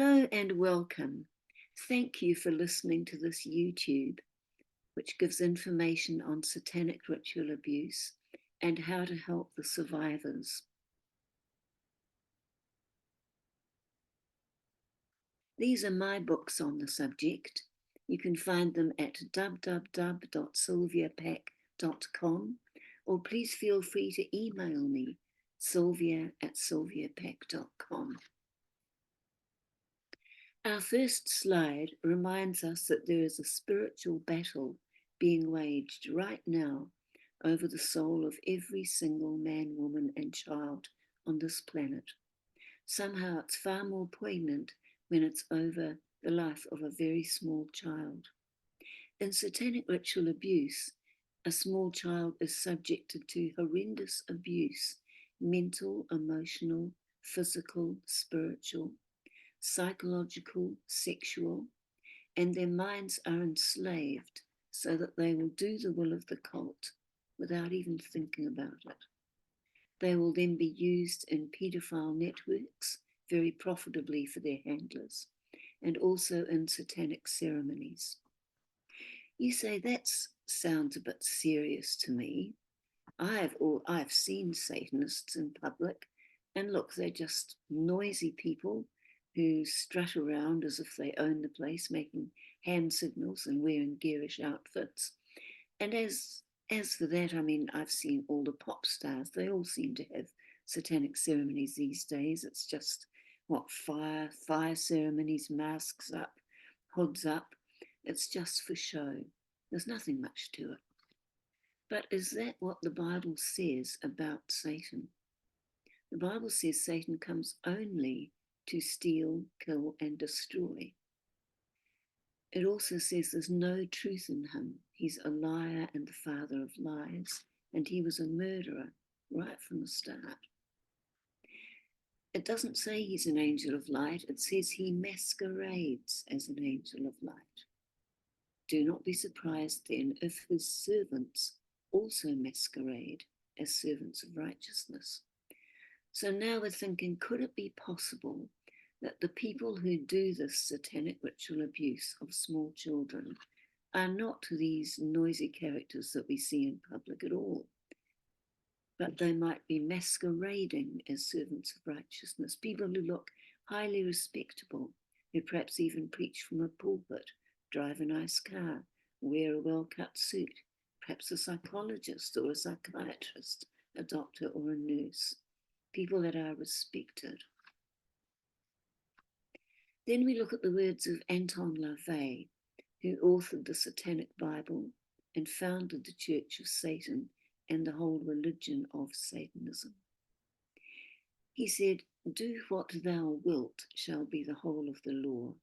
Hello and welcome. Thank you for listening to this YouTube, which gives information on satanic ritual abuse and how to help the survivors. These are my books on the subject. You can find them at www.sylviapack.com, or please feel free to email me, sylvia@sylviapack.com. Our first slide reminds us that there is a spiritual battle being waged right now over the soul of every single man, woman, and child on this planet. Somehow it's far more poignant when it's over the life of a very small child. In satanic ritual abuse, a small child is subjected to horrendous abuse, mental, emotional, physical, spiritual, psychological, sexual, and their minds are enslaved so that they will do the will of the cult without even thinking about it. They will then be used in paedophile networks very profitably for their handlers, and also in satanic ceremonies. You say, that sounds a bit serious to me. I've seen Satanists in public, and look, they're just noisy people who strut around as if they own the place, making hand signals and wearing garish outfits. And as for that, I mean, I've seen all the pop stars. They all seem to have satanic ceremonies these days. It's just, fire ceremonies, masks up, hoods up. It's just for show. There's nothing much to it. But is that what the Bible says about Satan? The Bible says Satan comes only to steal, kill, and destroy. It also says there's no truth in him. He's a liar and the father of lies, and he was a murderer right from the start. It doesn't say he's an angel of light. It says he masquerades as an angel of light. Do not be surprised then if his servants also masquerade as servants of righteousness. So now we're thinking, could it be possible that the people who do this satanic ritual abuse of small children are not these noisy characters that we see in public at all, but they might be masquerading as servants of righteousness, people who look highly respectable, who perhaps even preach from a pulpit, drive a nice car, wear a well-cut suit, perhaps a psychologist or a psychiatrist, a doctor or a nurse, people that are respected. Then we look at the words of Anton LaVey, who authored the Satanic Bible and founded the Church of Satan and the whole religion of Satanism. He said, "Do what thou wilt shall be the whole of the law."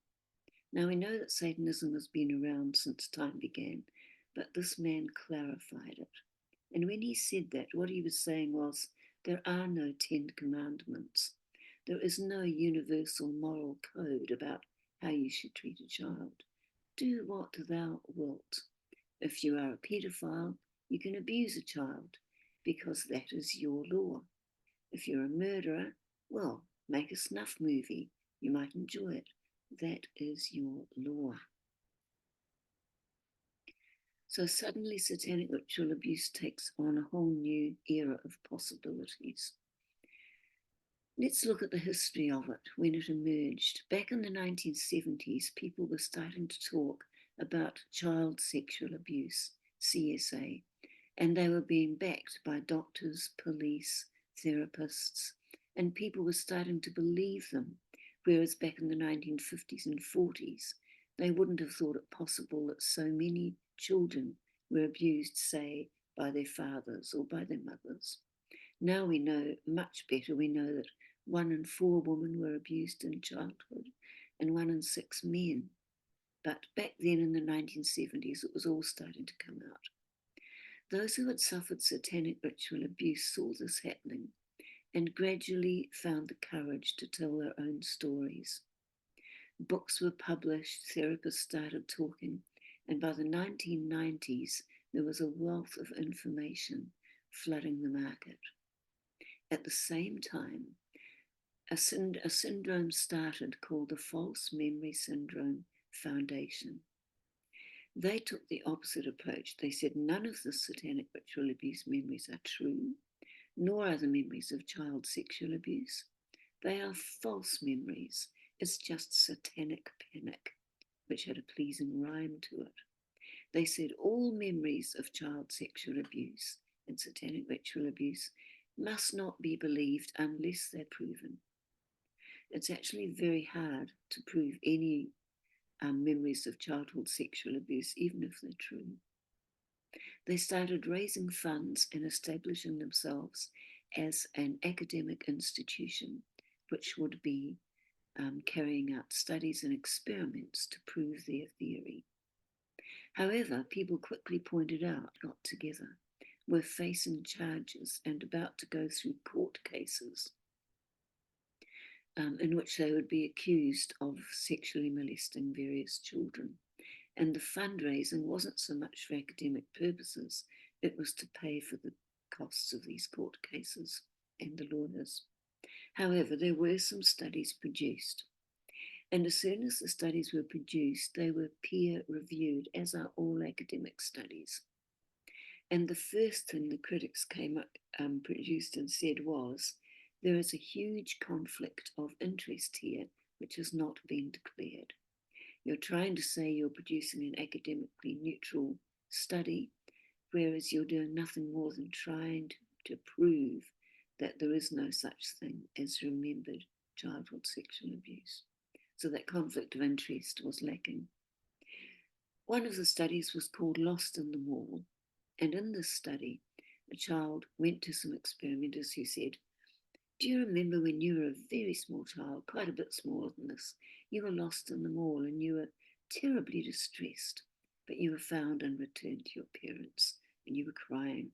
Now we know that Satanism has been around since time began, but this man clarified it. And when he said that, what he was saying was, there are no 10 commandments. There is no universal moral code about how you should treat a child. Do what thou wilt. If you are a paedophile, you can abuse a child because that is your law. If you're a murderer, well, make a snuff movie. You might enjoy it. That is your law. So suddenly satanic ritual abuse takes on a whole new era of possibilities. Let's look at the history of it when it emerged. Back in the 1970s, people were starting to talk about child sexual abuse, CSA, and they were being backed by doctors, police, therapists, and people were starting to believe them, whereas back in the 1950s and 40s, they wouldn't have thought it possible that so many children were abused, say, by their fathers or by their mothers. Now we know much better. We know that 1 in 4 women were abused in childhood and 1 in 6 men. But back then in the 1970s, it was all starting to come out. Those who had suffered satanic ritual abuse saw this happening and gradually found the courage to tell their own stories. Books were published, therapists started talking, and by the 1990s, there was a wealth of information flooding the market. At the same time, a syndrome started called the False Memory Syndrome Foundation. They took the opposite approach. They said none of the satanic ritual abuse memories are true, nor are the memories of child sexual abuse. They are false memories. It's just satanic panic, which had a pleasing rhyme to it. They said all memories of child sexual abuse and satanic ritual abuse must not be believed unless they're proven. It's actually very hard to prove any memories of childhood sexual abuse, even if they're true. They started raising funds and establishing themselves as an academic institution, which would be carrying out studies and experiments to prove their theory. However, people quickly pointed out, got together, were facing charges and about to go through court cases in which they would be accused of sexually molesting various children. And the fundraising wasn't so much for academic purposes, it was to pay for the costs of these court cases and the lawyers. However, there were some studies produced. And as soon as the studies were produced, they were peer reviewed, as are all academic studies. And the first thing the critics came up, produced and said was, there is a huge conflict of interest here, which has not been declared. You're trying to say you're producing an academically neutral study, whereas you're doing nothing more than trying to prove that there is no such thing as remembered childhood sexual abuse. So that conflict of interest was lacking. One of the studies was called Lost in the Mall, and in this study, a child went to some experimenters who said, do you remember when you were a very small child, quite a bit smaller than this, you were lost in the mall and you were terribly distressed, but you were found and returned to your parents and you were crying.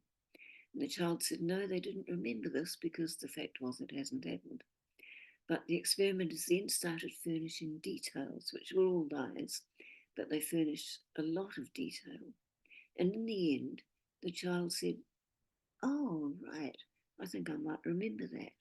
And the child said, no, they didn't remember this because the fact was it hasn't happened. But the experimenters then started furnishing details, which were all lies, but they furnished a lot of detail. And in the end, the child said, oh, right, I think I might remember that.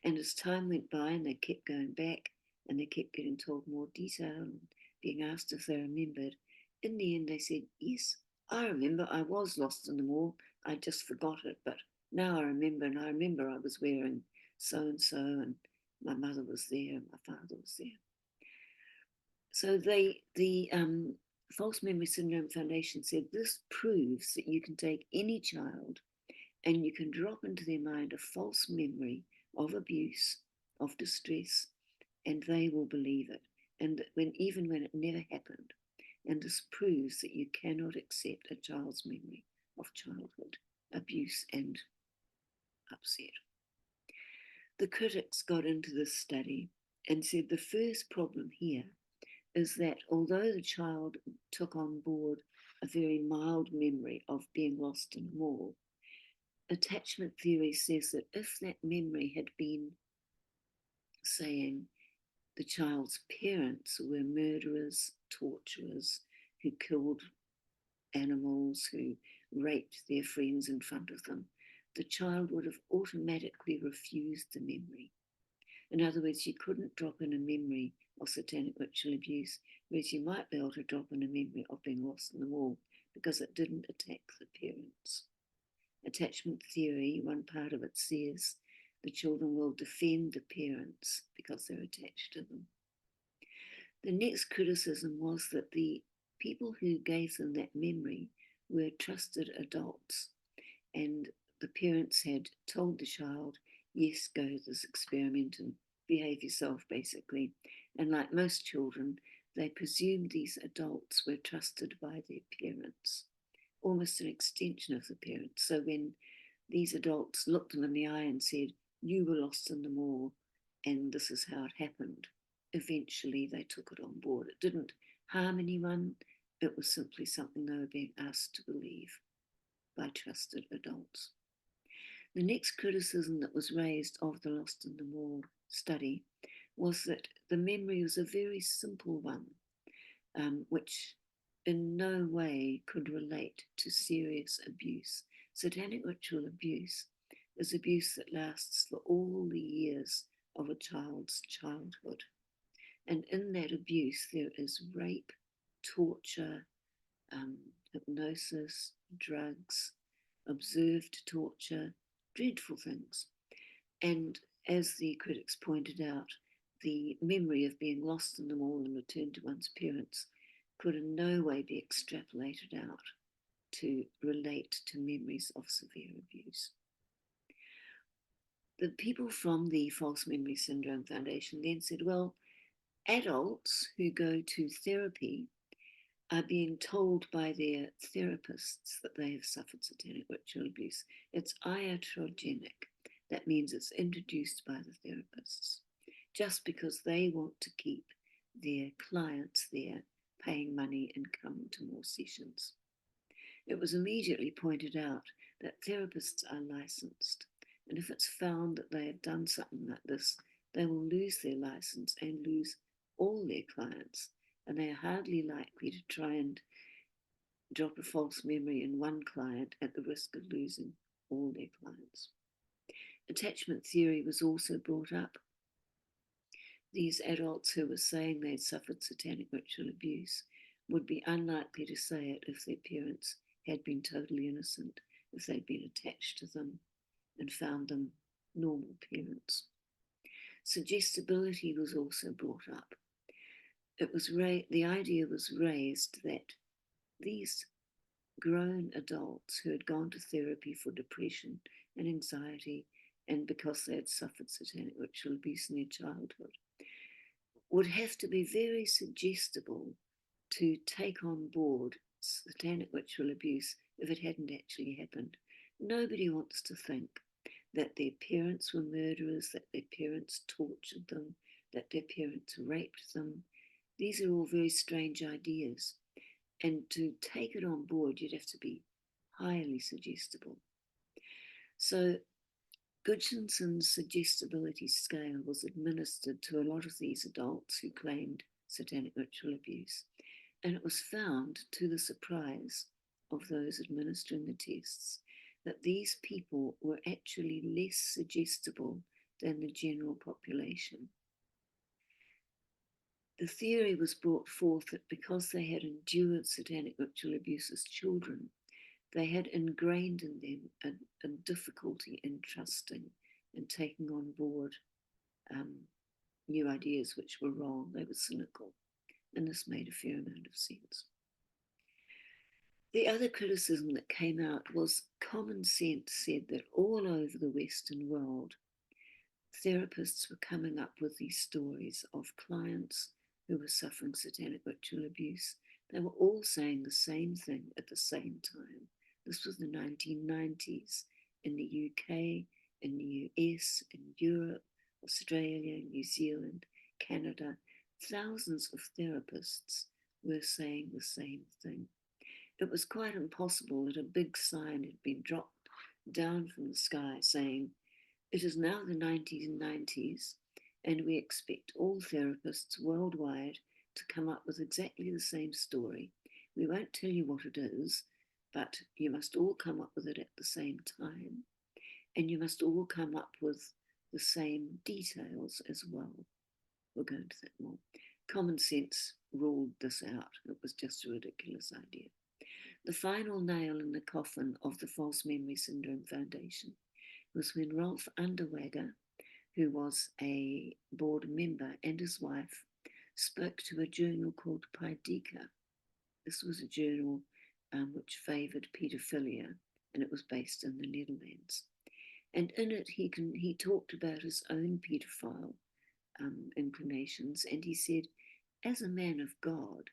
And as time went by and they kept going back and they kept getting told more detail and being asked if they remembered, in the end they said, yes, I remember I was lost in the mall. I just forgot it, but now I remember, and I remember I was wearing so and so, and my mother was there, and my father was there. So the False Memory Syndrome Foundation said this proves that you can take any child and you can drop into their mind a false memory of abuse, of distress, and they will believe it. And even when it never happened. And this proves that you cannot accept a child's memory of childhood abuse and upset. The critics got into this study and said the first problem here is that although the child took on board a very mild memory of being lost in a mall, attachment theory says that if that memory had been saying the child's parents were murderers, torturers, who killed animals, who raped their friends in front of them, the child would have automatically refused the memory. In other words, you couldn't drop in a memory of satanic ritual abuse, whereas you might be able to drop in a memory of being lost in the wall because it didn't attack the parents. Attachment theory, one part of it says the children will defend the parents because they're attached to them. The next criticism was that the people who gave them that memory were trusted adults, and the parents had told the child, yes, go to this experiment and behave yourself, basically. And like most children, they presumed these adults were trusted by their parents, almost an extension of the parents. So when these adults looked them in the eye and said, you were lost in the mall and this is how it happened, eventually they took it on board. It didn't harm anyone. It was simply something they were being asked to believe by trusted adults. The next criticism that was raised of the Lost in the Mall study was that the memory was a very simple one, which in no way could relate to serious abuse. Satanic ritual abuse is abuse that lasts for all the years of a child's childhood. And in that abuse, there is rape, torture, um, hypnosis, drugs, observed torture, dreadful things. And as the critics pointed out, the memory of being lost in them all and returned to one's parents could in no way be extrapolated out to relate to memories of severe abuse. The people from the False Memory Syndrome Foundation then said, well, adults who go to therapy are being told by their therapists that they have suffered satanic ritual abuse. It's iatrogenic. That means it's introduced by the therapists just because they want to keep their clients there paying money and coming to more sessions. It was immediately pointed out that therapists are licensed, and if it's found that they have done something like this, they will lose their license and lose all their clients, and they are hardly likely to try and drop a false memory in one client at the risk of losing all their clients. Attachment theory was also brought up. These adults who were saying they'd suffered satanic ritual abuse would be unlikely to say it if their parents had been totally innocent, if they'd been attached to them and found them normal parents. Suggestibility was also brought up. The idea was raised that these grown adults who had gone to therapy for depression and anxiety and because they had suffered satanic ritual abuse in their childhood would have to be very suggestible to take on board satanic ritual abuse if it hadn't actually happened. Nobody wants to think that their parents were murderers, that their parents tortured them, that their parents raped them. These are all very strange ideas. And to take it on board, you'd have to be highly suggestible. So Gudgenson's suggestibility scale was administered to a lot of these adults who claimed satanic ritual abuse. And it was found, to the surprise of those administering the tests, that these people were actually less suggestible than the general population. The theory was brought forth that because they had endured satanic ritual abuse as children, they had ingrained in them a difficulty in trusting and taking on board new ideas which were wrong. They were cynical, and this made a fair amount of sense. The other criticism that came out was common sense said that all over the Western world, therapists were coming up with these stories of clients who were suffering satanic ritual abuse. They were all saying the same thing at the same time. This was the 1990s in the UK, in the US, in Europe, Australia, New Zealand, Canada. Thousands of therapists were saying the same thing. It was quite impossible that a big sign had been dropped down from the sky saying, "It is now the 1990s, and we expect all therapists worldwide to come up with exactly the same story. We won't tell you what it is, but you must all come up with it at the same time, and you must all come up with the same details as well." We'll go into that more. Common sense ruled this out. It was just a ridiculous idea. The final nail in the coffin of the False Memory Syndrome Foundation was when Rolf Underwager, who was a board member, and his wife spoke to a journal called Paideia. This was a journal which favoured paedophilia, and it was based in the Netherlands. And in it, he talked about his own paedophile inclinations, and he said, as a man of God,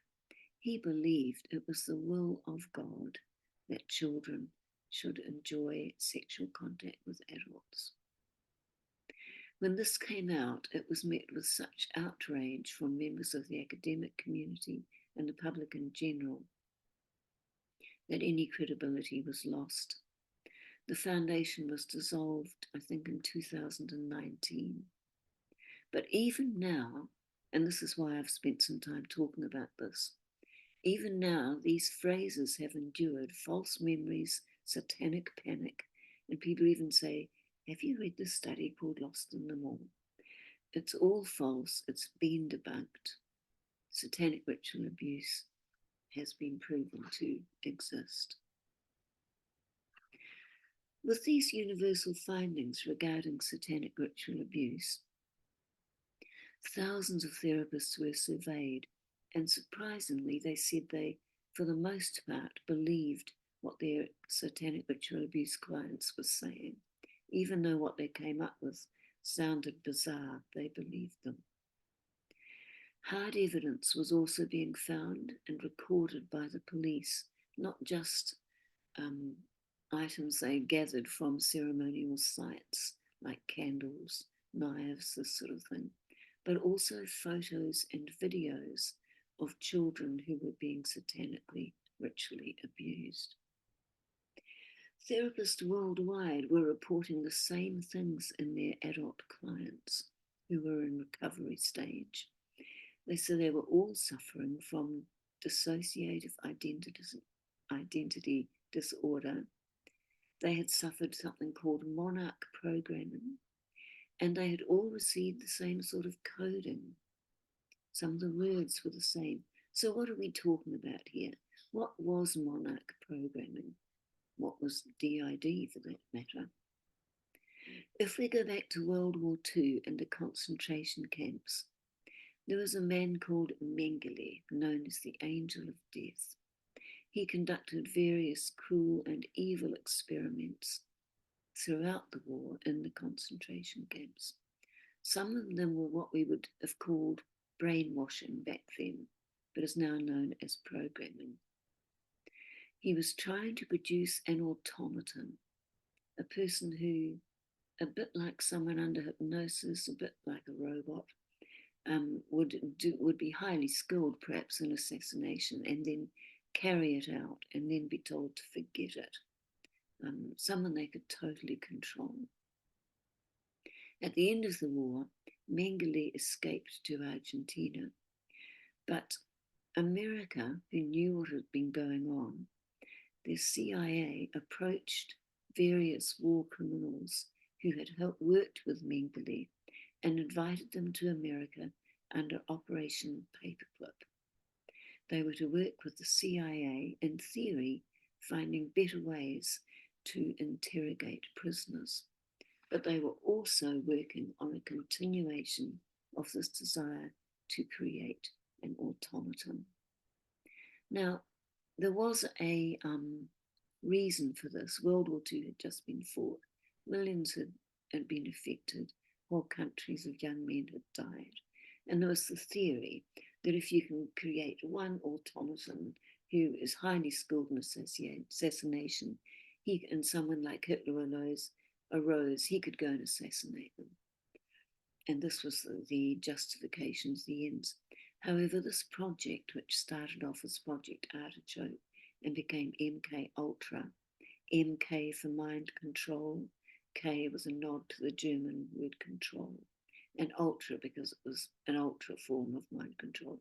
he believed it was the will of God that children should enjoy sexual contact with adults. When this came out, it was met with such outrage from members of the academic community and the public in general that any credibility was lost. The foundation was dissolved, I think, in 2019. But even now, and this is why I've spent some time talking about this, even now these phrases have endured: false memories, satanic panic, and people even say, have you read this study called Lost in Them All? It's all false. It's been debunked. Satanic ritual abuse has been proven to exist. With these universal findings regarding satanic ritual abuse, thousands of therapists were surveyed, and surprisingly, they said they, for the most part, believed what their satanic ritual abuse clients were saying. Even though what they came up with sounded bizarre, they believed them. Hard evidence was also being found and recorded by the police, not just items they gathered from ceremonial sites like candles, knives, this sort of thing, but also photos and videos of children who were being satanically, ritually abused. Therapists worldwide were reporting the same things in their adult clients who were in recovery stage. They said they were all suffering from dissociative identity disorder. They had suffered something called monarch programming, and they had all received the same sort of coding. Some of the words were the same. So what are we talking about here? What was monarch programming? What was DID for that matter? If we go back to World War II and the concentration camps, there was a man called Mengele, known as the Angel of Death. He conducted various cruel and evil experiments throughout the war in the concentration camps. Some of them were what we would have called brainwashing back then, but is now known as programming. He was trying to produce an automaton, a person who, a bit like someone under hypnosis, a bit like a robot, would be highly skilled perhaps in assassination and then carry it out and then be told to forget it. Someone they could totally control. At the end of the war, Mengele escaped to Argentina, but America, who knew what had been going on, the CIA approached various war criminals who had worked with Mengele and invited them to America under Operation Paperclip. They were to work with the CIA, in theory, finding better ways to interrogate prisoners. But they were also working on a continuation of this desire to create an automaton. Now, there was a reason for this. World War II had just been fought. Millions had been affected. Whole countries of young men had died. And there was the theory that if you can create one automaton who is highly skilled in assassination, and someone like Hitler arose, he could go and assassinate them. And this was the justifications, the ends. However, this project, which started off as Project Artichoke and became MK Ultra, MK for mind control, K was a nod to the German word control, and Ultra because it was an ultra form of mind control,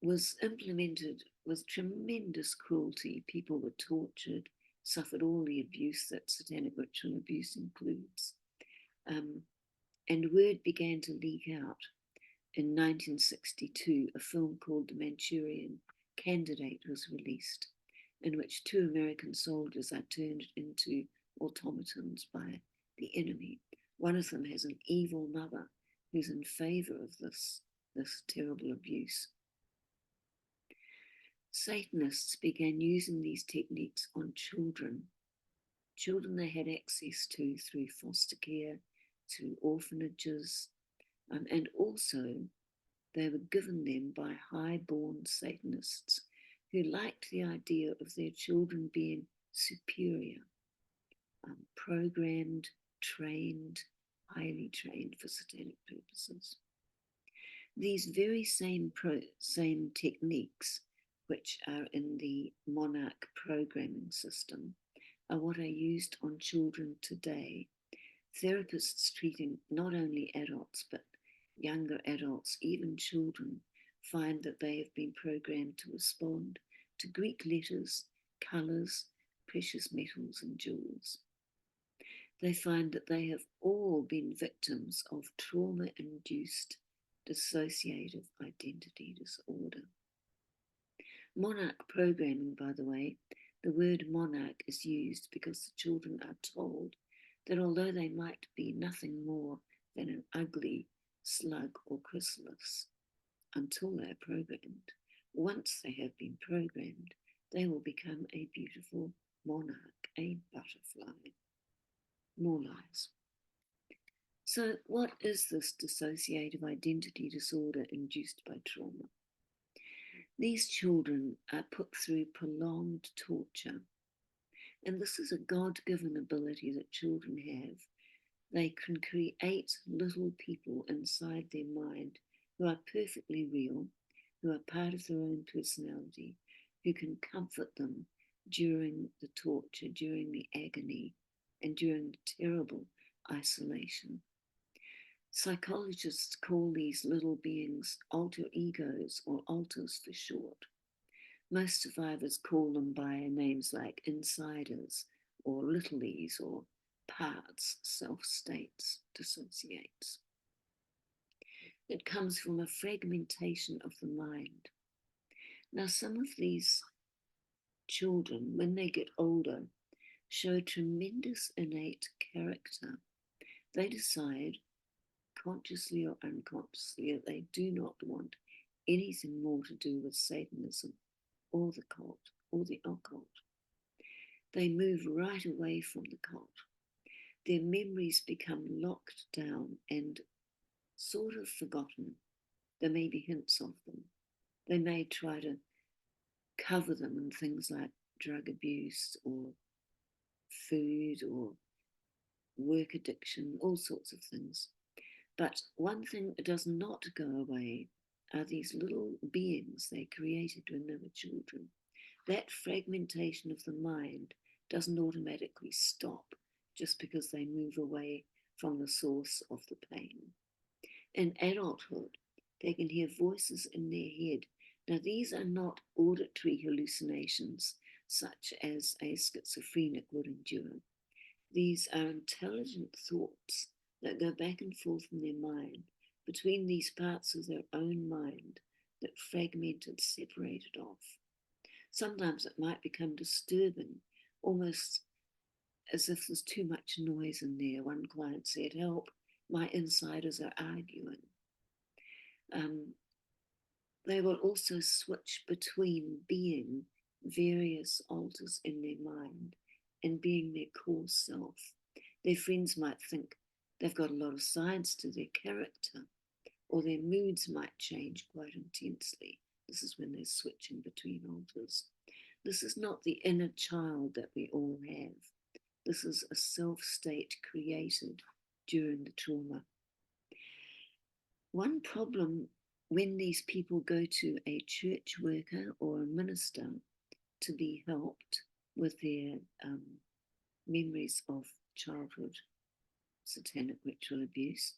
was implemented with tremendous cruelty. People were tortured, suffered all the abuse that satanic ritual abuse includes. And word began to leak out. In 1962, a film called The Manchurian Candidate was released, in which 2 American soldiers are turned into automatons by the enemy. One of them has an evil mother who's in favor of this terrible abuse. Satanists began using these techniques on children they had access to through foster care, through orphanages, and also they were given them by high-born Satanists who liked the idea of their children being superior, programmed, trained, highly trained for satanic purposes. These very same techniques, which are in the monarch programming system, are what are used on children today. Therapists treating not only adults, but younger adults, even children, find that they have been programmed to respond to Greek letters, colors, precious metals, and jewels. they find that they have all been victims of trauma-induced dissociative identity disorder. Monarch programming, by the way, the word monarch is used because the children are told that although they might be nothing more than an ugly slug or chrysalis until they're programmed, once they have been programmed, they will become a beautiful monarch, a butterfly. More lies. So, what is this dissociative identity disorder induced by trauma? These children are put through prolonged torture, and this is a God-given ability that children have. They can create little people inside their mind who are perfectly real, who are part of their own personality, who can comfort them during the torture, during the agony, and during the terrible isolation. Psychologists call these little beings alter egos, or alters for short. Most survivors call them by names like insiders or littlies or parts, self-states, dissociates. It comes from a fragmentation of the mind. Now, some of these children, when they get older, show tremendous innate character. They decide, consciously or unconsciously, that they do not want anything more to do with Satanism or the cult or the occult. They move right away from the cult. Their memories become locked down and sort of forgotten. There may be hints of them. They may try to cover them in things like drug abuse or food or work addiction, all sorts of things. But one thing that does not go away are these little beings they created when they were children. That fragmentation of the mind doesn't automatically stop just because they move away from the source of the pain. In adulthood, they can hear voices in their head. Now, these are not auditory hallucinations such as a schizophrenic would endure. These are intelligent thoughts that go back and forth in their mind between these parts of their own mind that fragmented, separated off. Sometimes it might become disturbing, almost as if there's too much noise in there. One client said, "Help, my insiders are arguing." They will also switch between being various alters in their mind and being their core self. Their friends might think they've got a lot of sides to their character, or their moods might change quite intensely. This is when they're switching between alters. This is not the inner child that we all have. This is a self-state created during the trauma. One problem when these people go to a church worker or a minister to be helped with their memories of childhood satanic ritual abuse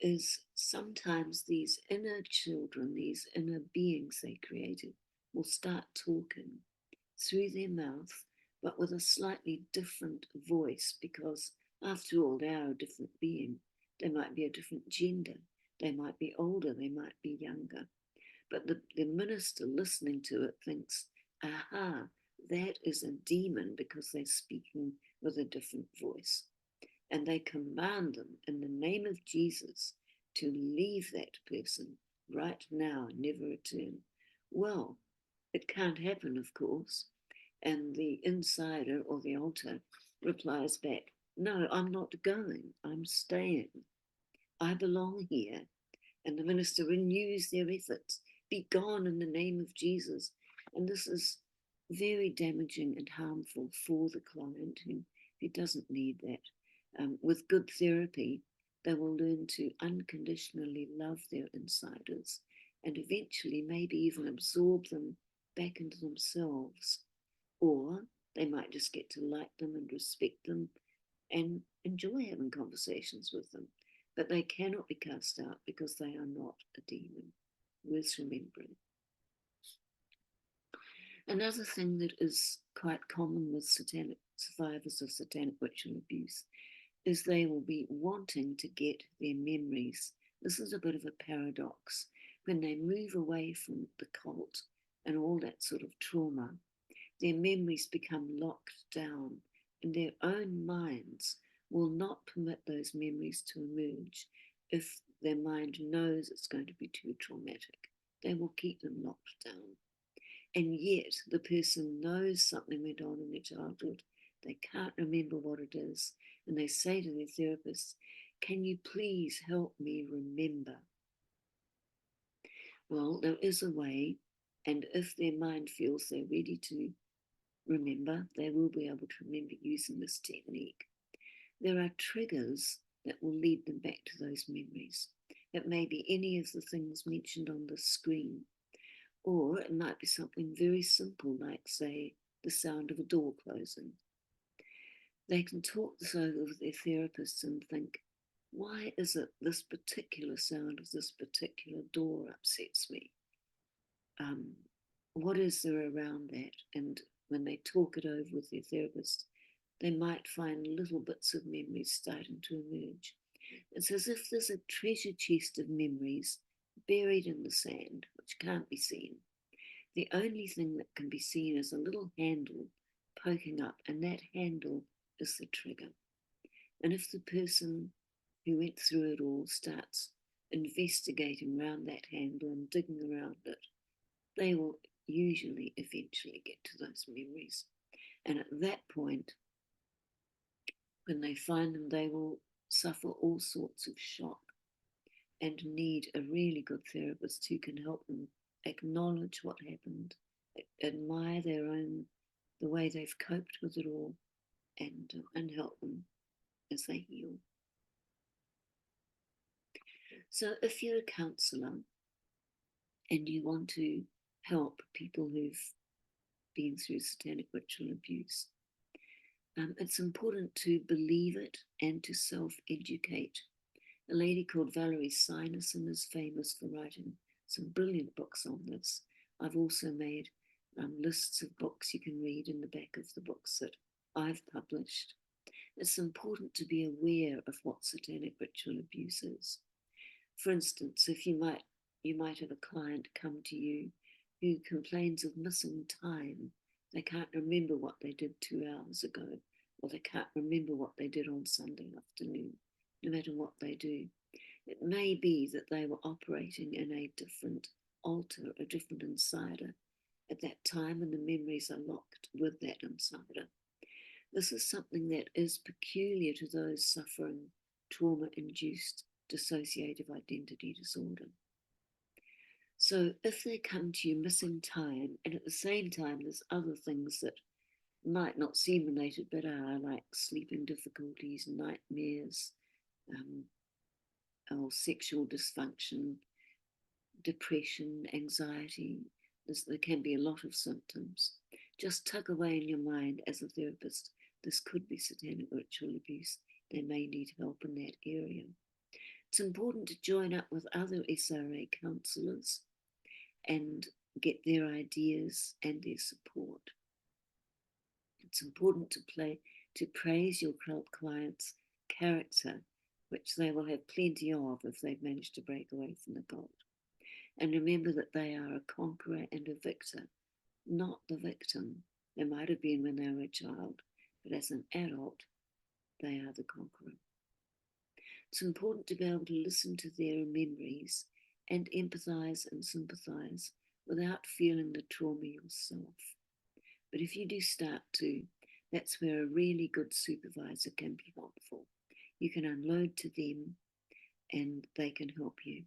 is sometimes these inner children, these inner beings they created, will start talking through their mouth, but with a slightly different voice, because after all, they are a different being. They might be a different gender. They might be older. They might be younger. But the minister listening to it thinks, aha, that is a demon because they're speaking with a different voice. And they command them in the name of Jesus to leave that person right now and never return. Well, it can't happen, of course. And the insider or the altar replies back, "No, I'm not going. I'm staying. I belong here." And the minister renews their efforts. "Be gone in the name of Jesus." And this is very damaging and harmful for the client who doesn't need that. With good therapy, they will learn to unconditionally love their insiders and eventually maybe even absorb them back into themselves. Or they might just get to like them and respect them and enjoy having conversations with them. But they cannot be cast out because they are not a demon. Worth remembering. Another thing that is quite common with survivors of satanic ritual abuse is they will be wanting to get their memories. This is a bit of a paradox. When they move away from the cult and all that sort of trauma, their memories become locked down, and their own minds will not permit those memories to emerge if their mind knows it's going to be too traumatic. They will keep them locked down. And yet, the person knows something went on in their childhood. They can't remember what it is. And they say to their therapist, "Can you please help me remember?" Well, there is a way. And if their mind feels they're ready to remember, they will be able to remember using this technique. There are triggers that will lead them back to those memories. It may be any of the things mentioned on the screen, or it might be something very simple, like, say, the sound of a door closing. They can talk this over with their therapists and think, why is it this particular sound of this particular door upsets me? What is there around that? And when they talk it over with their therapist, they might find little bits of memories starting to emerge. It's as if there's a treasure chest of memories buried in the sand, which can't be seen. The only thing that can be seen is a little handle poking up, and that handle is the trigger. And if the person who went through it all starts investigating around that handle and digging around it, they will usually eventually get to those memories. And at that point, when they find them, they will suffer all sorts of shock and need a really good therapist who can help them acknowledge what happened, admire the way they've coped with it all, and help them as they heal. So if you're a counsellor and you want to help people who've been through satanic ritual abuse, it's important to believe it and to self-educate. A lady called Valerie Sinerson is famous for writing some brilliant books on this. I've also made lists of books you can read in the back of the books that I've published. It's important to be aware of what satanic ritual abuse is. For instance, if you might have a client come to you who complains of missing time. They can't remember what they did 2 hours ago, or they can't remember what they did on Sunday afternoon, no matter what they do. It may be that they were operating in a different altar, a different insider at that time, and the memories are locked with that insider. This is something that is peculiar to those suffering trauma-induced dissociative identity disorder. So if they come to you missing time, and at the same time there's other things that might not seem related but are, like sleeping difficulties, nightmares, or sexual dysfunction, depression, anxiety, there can be a lot of symptoms. Just tug away in your mind as a therapist, this could be satanic ritual abuse. They may need help in that area. It's important to join up with other SRA counsellors and get their ideas and their support. It's important to praise your client's character, which they will have plenty of if they've managed to break away from the cult. And remember that they are a conqueror and a victor, not the victim. They might have been when they were a child, but as an adult, they are the conqueror. It's important to be able to listen to their memories and empathize and sympathize without feeling the trauma yourself. But if you do start to, that's where a really good supervisor can be helpful. You can unload to them and they can help you.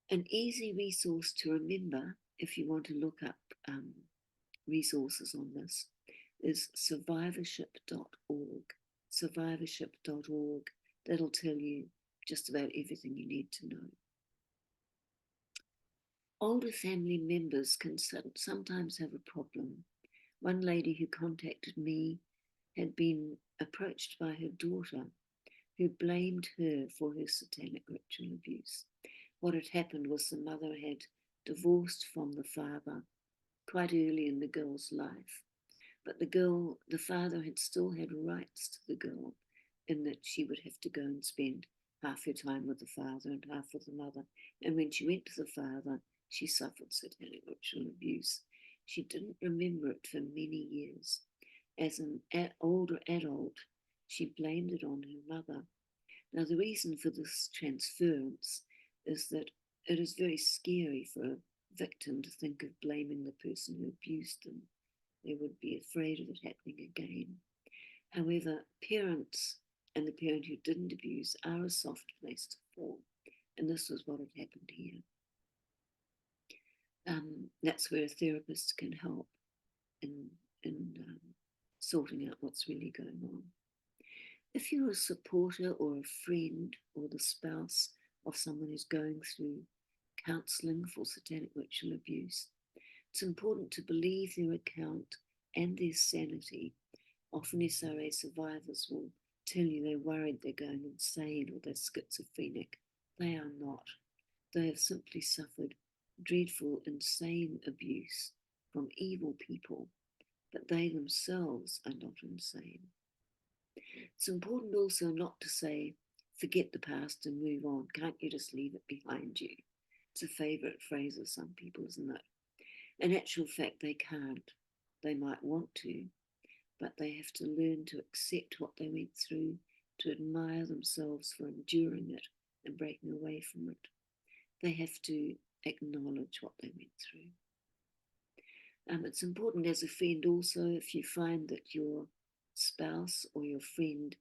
An easy resource to remember, if you want to look up resources on this, is survivorship.org. Survivorship.org. That'll tell you just about everything you need to know. Older family members can sometimes have a problem. One lady who contacted me had been approached by her daughter, who blamed her for her satanic ritual abuse. What had happened was the mother had divorced from the father quite early in the girl's life, but the father had still had rights to the girl, in that she would have to go and spend half her time with the father and half with the mother. And when she went to the father, she suffered satanic ritual abuse. She didn't remember it for many years. As an older adult, she blamed it on her mother. Now, the reason for this transference is that it is very scary for a victim to think of blaming the person who abused them. They would be afraid of it happening again. However, parents and the parent who didn't abuse are a soft place to fall, and this was what had happened here. That's where a therapist can help in sorting out what's really going on. If you're a supporter or a friend or the spouse of someone who's going through counselling for satanic ritual abuse, it's important to believe their account and their sanity. Often SRA survivors will tell you they're worried they're going insane or they're schizophrenic. They are not. They have simply suffered dreadful, insane abuse from evil people, but they themselves are not insane. It's important also not to say, forget the past and move on. Can't you just leave it behind you? It's a favourite phrase of some people, isn't it? In actual fact, they can't. They might want to, but they have to learn to accept what they went through, to admire themselves for enduring it and breaking away from it. They have to acknowledge what they went through. It's important as a friend also, if you find that your spouse or your friend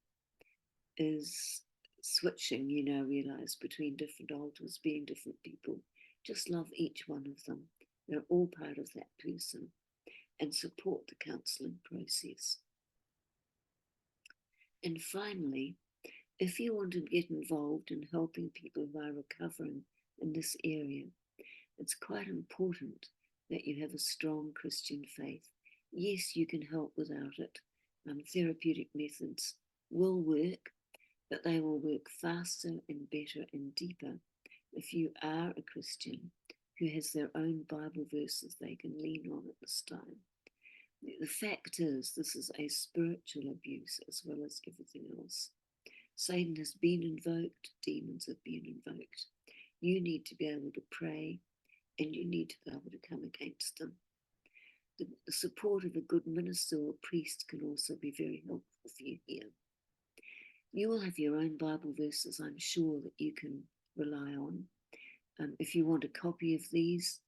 is switching, realize between different altars, being different people, just love each one of them. They're all part of that person, and support the counselling process. And finally, if you want to get involved in helping people who are recovering in this area, it's quite important that you have a strong Christian faith. Yes, you can help without it. Therapeutic methods will work, but they will work faster and better and deeper if you are a Christian who has their own Bible verses they can lean on at this time. The fact is, this is a spiritual abuse as well as everything else. Satan has been invoked, demons have been invoked. You need to be able to pray, and you need to be able to come against them. The support of a good minister or priest can also be very helpful for you here. You will have your own Bible verses, I'm sure, that you can rely on. If you want a copy of these,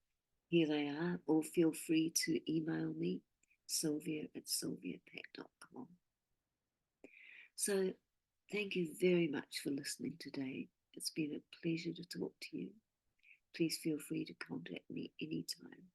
here they are, or feel free to email me, sylvia@sylviapack.com. So thank you very much for listening today. It's been a pleasure to talk to you. Please feel free to contact me anytime.